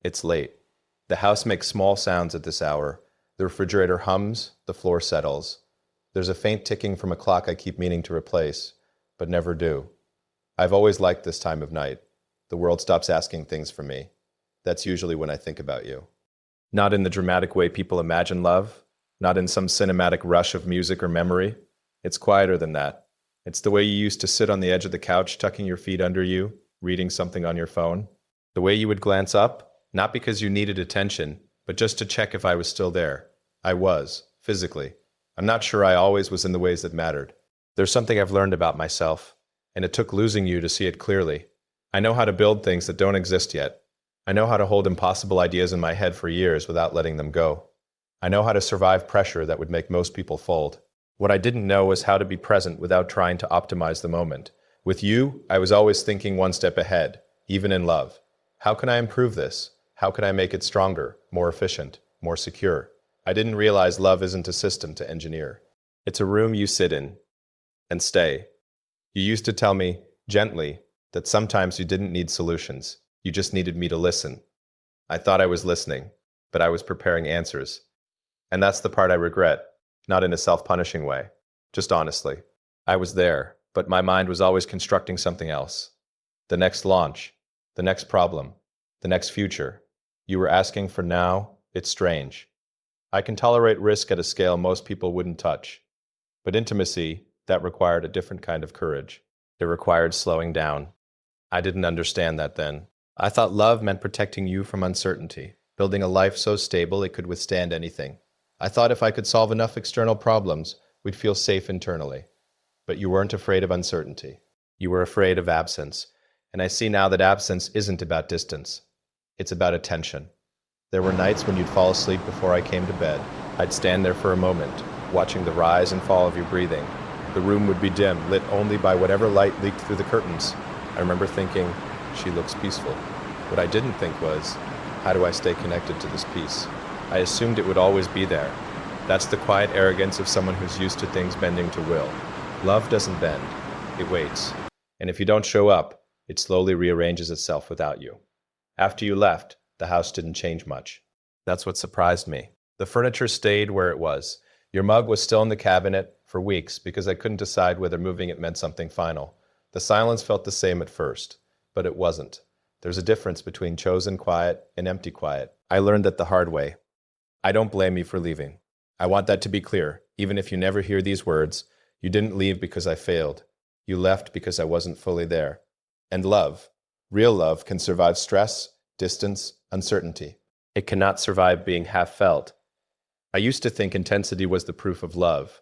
It's late. The house makes small sounds at this hour. The refrigerator hums, the floor settles. There's a faint ticking from a clock I keep meaning to replace, but never do. I've always liked this time of night. The world stops asking things from me. That's usually when I think about you. Not in the dramatic way people imagine love, not in some cinematic rush of music or memory. It's quieter than that. It's the way you used to sit on the edge of the couch, tucking your feet under you, reading something on your phone. The way you would glance up, not because you needed attention, but just to check if I was still there. I was, physically. I'm not sure I always was in the ways that mattered. There's something I've learned about myself, and it took losing you to see it clearly. I know how to build things that don't exist yet. I know how to hold impossible ideas in my head for years without letting them go. I know how to survive pressure that would make most people fold. What I didn't know was how to be present without trying to optimize the moment. With you, I was always thinking one step ahead, even in love. How can I improve this? How can I make it stronger, more efficient, more secure? I didn't realize love isn't a system to engineer. It's a room you sit in and stay. You used to tell me, gently, that sometimes you didn't need solutions. You just needed me to listen. I thought I was listening, but I was preparing answers. And that's the part I regret, not in a self-punishing way, just honestly. I was there, but my mind was always constructing something else. The next launch, the next problem, the next future. You were asking for now. It's strange. I can tolerate risk at a scale most people wouldn't touch. But intimacy, that required a different kind of courage. It required slowing down. I didn't understand that then. I thought love meant protecting you from uncertainty, building a life so stable it could withstand anything. I thought if I could solve enough external problems, we'd feel safe internally. But you weren't afraid of uncertainty. You were afraid of absence. And I see now that absence isn't about distance. It's about attention. There were nights when you'd fall asleep before I came to bed. I'd stand there for a moment, watching the rise and fall of your breathing. The room would be dim, lit only by whatever light leaked through the curtains. I remember thinking, she looks peaceful. What I didn't think was, how do I stay connected to this peace? I assumed it would always be there. That's the quiet arrogance of someone who's used to things bending to will. Love doesn't bend. It waits. And if you don't show up, it slowly rearranges itself without you. After you left, the house didn't change much. That's what surprised me. The furniture stayed where it was. Your mug was still in the cabinet for weeks because I couldn't decide whether moving it meant something final. The silence felt the same at first, but it wasn't. There's a difference between chosen quiet and empty quiet. I learned that the hard way. I don't blame you for leaving. I want that to be clear. Even if you never hear these words, you didn't leave because I failed. You left because I wasn't fully there. And love, real love, can survive stress, distance, uncertainty. It cannot survive being half felt. I used to think intensity was the proof of love.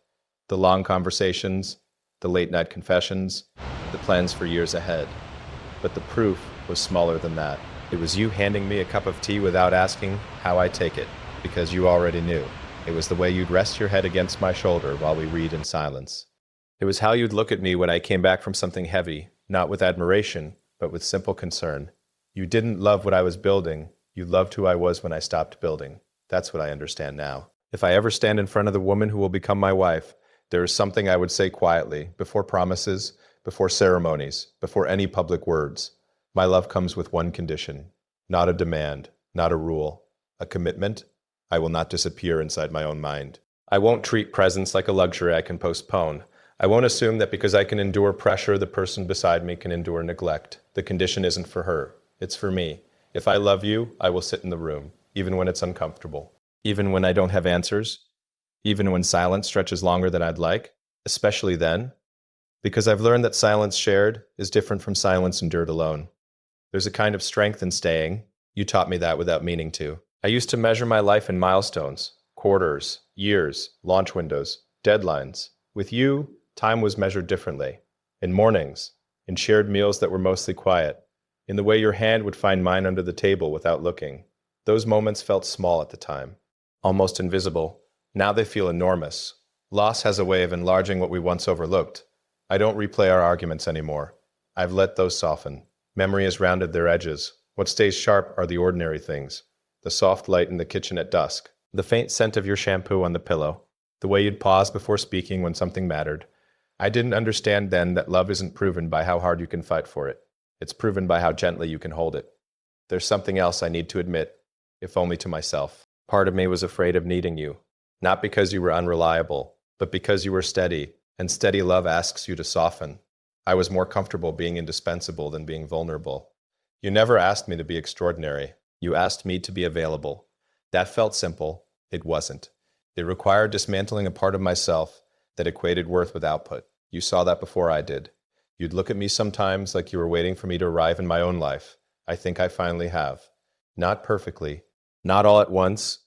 The long conversations, the late night confessions, the plans for years ahead. But the proof was smaller than that. It was you handing me a cup of tea without asking how I take it, because you already knew. It was the way you'd rest your head against my shoulder while we read in silence. It was how you'd look at me when I came back from something heavy, not with admiration, but with simple concern. You didn't love what I was building. You loved who I was when I stopped building. That's what I understand now. If I ever stand in front of the woman who will become my wife, there is something I would say quietly, before promises, before ceremonies, before any public words. My love comes with one condition, not a demand, not a rule, a commitment. I will not disappear inside my own mind. I won't treat presence like a luxury I can postpone. I won't assume that because I can endure pressure, the person beside me can endure neglect. The condition isn't for her. It's for me. If I love you, I will sit in the room, even when it's uncomfortable. Even when I don't have answers. Even when silence stretches longer than I'd like. Especially then. Because I've learned that silence shared is different from silence endured alone. There's a kind of strength in staying. You taught me that without meaning to. I used to measure my life in milestones, quarters, years, launch windows, deadlines. With you, time was measured differently. In mornings, in shared meals that were mostly quiet, in the way your hand would find mine under the table without looking. Those moments felt small at the time, almost invisible. Now they feel enormous. Loss has a way of enlarging what we once overlooked. I don't replay our arguments anymore. I've let those soften. Memory has rounded their edges. What stays sharp are the ordinary things. The soft light in the kitchen at dusk, the faint scent of your shampoo on the pillow, the way you'd pause before speaking when something mattered. I didn't understand then that love isn't proven by how hard you can fight for it. It's proven by how gently you can hold it. There's something else I need to admit, if only to myself. Part of me was afraid of needing you, not because you were unreliable, but because you were steady, and steady love asks you to soften. I was more comfortable being indispensable than being vulnerable. You never asked me to be extraordinary. You asked me to be available. That felt simple. It wasn't. It required dismantling a part of myself that equated worth with output. You saw that before I did. You'd look at me sometimes like you were waiting for me to arrive in my own life. I think I finally have. Not perfectly, not all at once,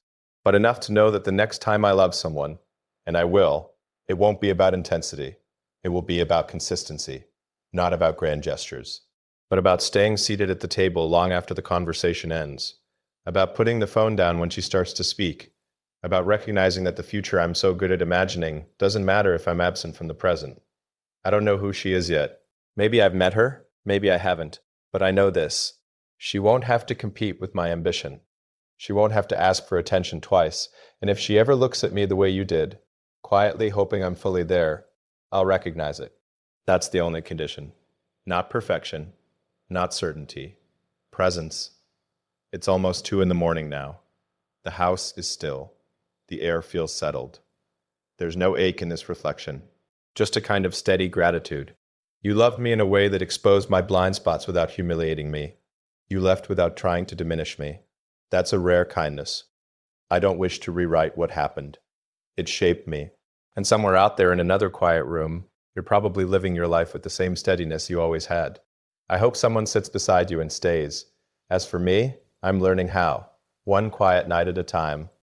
but enough to know that the next time I love someone, and I will, it won't be about intensity. It will be about consistency, not about grand gestures, but about staying seated at the table long after the conversation ends, about putting the phone down when she starts to speak, about recognizing that the future I'm so good at imagining doesn't matter if I'm absent from the present. I don't know who she is yet. Maybe I've met her, maybe I haven't, but I know this. She won't have to compete with my ambition. She won't have to ask for attention twice, and if she ever looks at me the way you did, quietly hoping I'm fully there, I'll recognize it. That's the only condition. Not perfection, not certainty. Presence. It's almost 2 a.m. now. The house is still. The air feels settled. There's no ache in this reflection, just a kind of steady gratitude. You loved me in a way that exposed my blind spots without humiliating me. You left without trying to diminish me. That's a rare kindness. I don't wish to rewrite what happened. It shaped me. And somewhere out there in another quiet room, you're probably living your life with the same steadiness you always had. I hope someone sits beside you and stays. As for me, I'm learning how, one quiet night at a time,